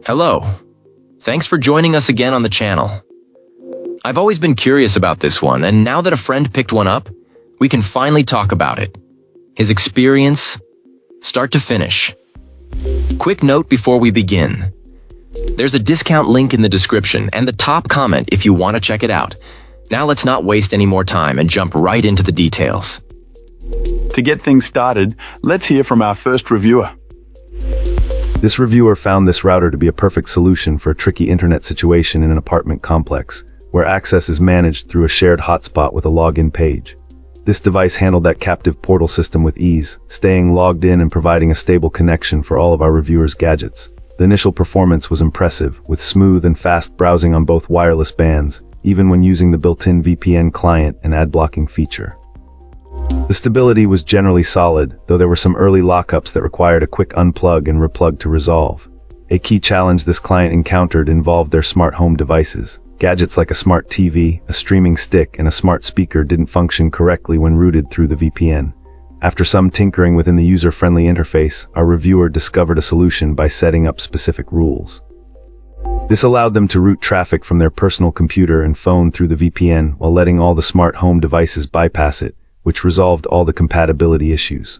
Hello. Thanks for joining us again on the channel. I've always been curious about this one, and now that a friend picked one up, we can finally talk about it. His experience, start to finish. Quick note before we begin. There's a discount link in the description and the top comment if you want to check it out. Now let's not waste any more time and jump right into the details. To get things started, let's hear from our first reviewer. This reviewer found this router to be a perfect solution for a tricky internet situation in an apartment complex, where access is managed through a shared hotspot with a login page. This device handled that captive portal system with ease, staying logged in and providing a stable connection for all of our reviewers' gadgets. The initial performance was impressive, with smooth and fast browsing on both wireless bands, even when using the built-in VPN client and ad blocking feature. The stability was generally solid, though there were some early lockups that required a quick unplug and replug to resolve. A key challenge this client encountered involved their smart home devices. Gadgets like a smart TV, a streaming stick, and a smart speaker didn't function correctly when routed through the VPN. After some tinkering within the user-friendly interface, our reviewer discovered a solution by setting up specific rules. This allowed them to route traffic from their personal computer and phone through the VPN while letting all the smart home devices bypass it, which resolved all the compatibility issues.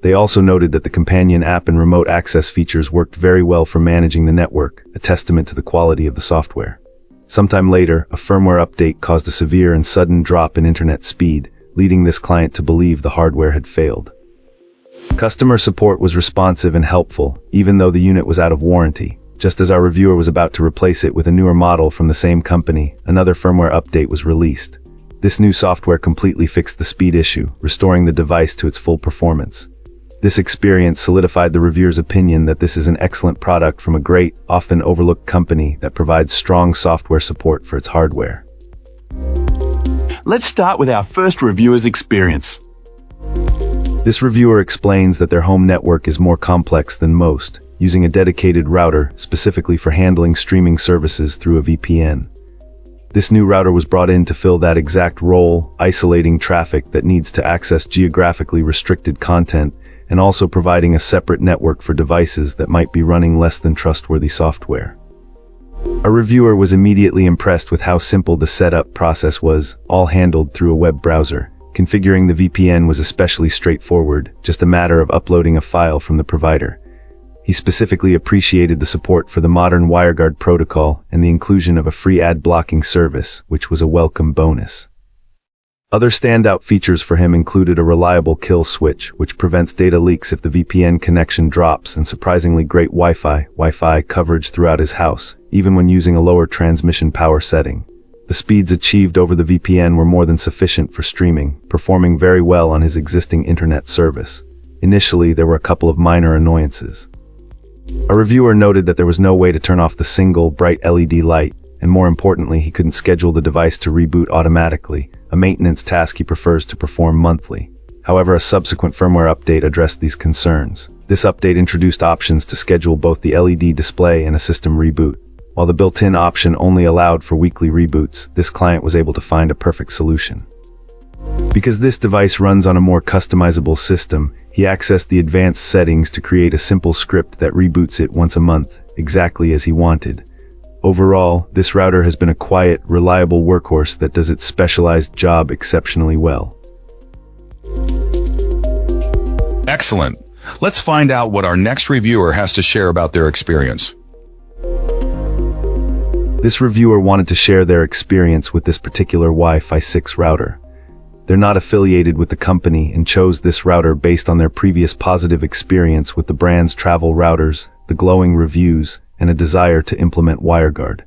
They also noted that the companion app and remote access features worked very well for managing the network, a testament to the quality of the software. Sometime later, a firmware update caused a severe and sudden drop in internet speed, leading this client to believe the hardware had failed. Customer support was responsive and helpful, even though the unit was out of warranty. Just as our reviewer was about to replace it with a newer model from the same company, another firmware update was released. This new software completely fixed the speed issue, restoring the device to its full performance. This experience solidified the reviewer's opinion that this is an excellent product from a great, often overlooked company that provides strong software support for its hardware. Let's start with our first reviewer's experience. This reviewer explains that their home network is more complex than most, using a dedicated router specifically for handling streaming services through a VPN. This new router was brought in to fill that exact role, isolating traffic that needs to access geographically restricted content, and also providing a separate network for devices that might be running less than trustworthy software. Our reviewer was immediately impressed with how simple the setup process was, all handled through a web browser. Configuring the VPN was especially straightforward, just a matter of uploading a file from the provider. He specifically appreciated the support for the modern WireGuard protocol and the inclusion of a free ad blocking service, which was a welcome bonus. Other standout features for him included a reliable kill switch, which prevents data leaks if the VPN connection drops, and surprisingly great Wi-Fi coverage throughout his house, even when using a lower transmission power setting. The speeds achieved over the VPN were more than sufficient for streaming, performing very well on his existing internet service. Initially, there were a couple of minor annoyances. A reviewer noted that there was no way to turn off the single, bright LED light, and more importantly, he couldn't schedule the device to reboot automatically, a maintenance task he prefers to perform monthly. However, a subsequent firmware update addressed these concerns. This update introduced options to schedule both the LED display and a system reboot. While the built-in option only allowed for weekly reboots, this client was able to find a perfect solution. Because this device runs on a more customizable system, he accessed the advanced settings to create a simple script that reboots it once a month, exactly as he wanted. Overall, this router has been a quiet, reliable workhorse that does its specialized job exceptionally well. Excellent. Let's find out what our next reviewer has to share about their experience. This reviewer wanted to share their experience with this particular Wi-Fi 6 router. They're not affiliated with the company and chose this router based on their previous positive experience with the brand's travel routers, the glowing reviews, and a desire to implement WireGuard.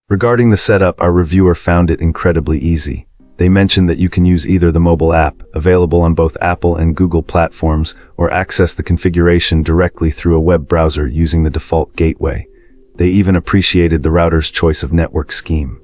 Regarding the setup, our reviewer found it incredibly easy. They mentioned that you can use either the mobile app, available on both Apple and Google platforms, or access the configuration directly through a web browser using the default gateway. They even appreciated the router's choice of network scheme.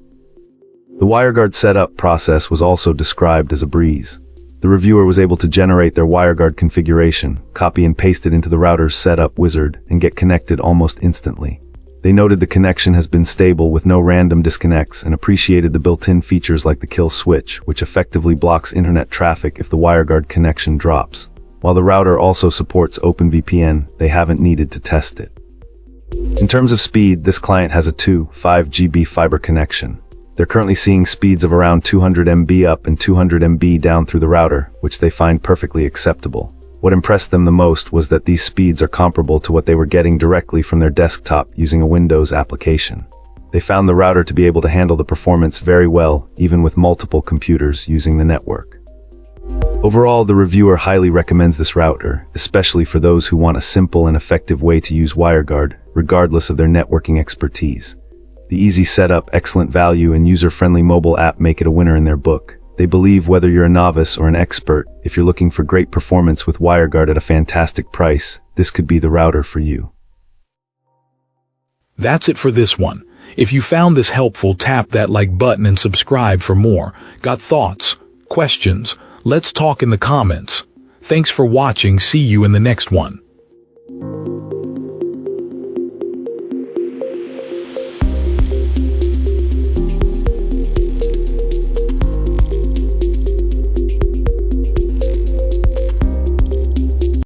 The WireGuard setup process was also described as a breeze. The reviewer was able to generate their WireGuard configuration, copy and paste it into the router's setup wizard, and get connected almost instantly. They noted the connection has been stable with no random disconnects and appreciated the built-in features like the kill switch, which effectively blocks internet traffic if the WireGuard connection drops. While the router also supports OpenVPN, they haven't needed to test it. In terms of speed, this client has a 2.5 GB fiber connection. They're currently seeing speeds of around 200 MB up and 200 MB down through the router, which they find perfectly acceptable. What impressed them the most was that these speeds are comparable to what they were getting directly from their desktop using a Windows application. They found the router to be able to handle the performance very well, even with multiple computers using the network. Overall, the reviewer highly recommends this router, especially for those who want a simple and effective way to use WireGuard, regardless of their networking expertise. The easy setup, excellent value, and user-friendly mobile app make it a winner in their book. They believe whether you're a novice or an expert, if you're looking for great performance with WireGuard at a fantastic price, this could be the router for you. That's it for this one. If you found this helpful, tap that like button and subscribe for more. Got thoughts? Questions? Let's talk in the comments. Thanks for watching. See you in the next one.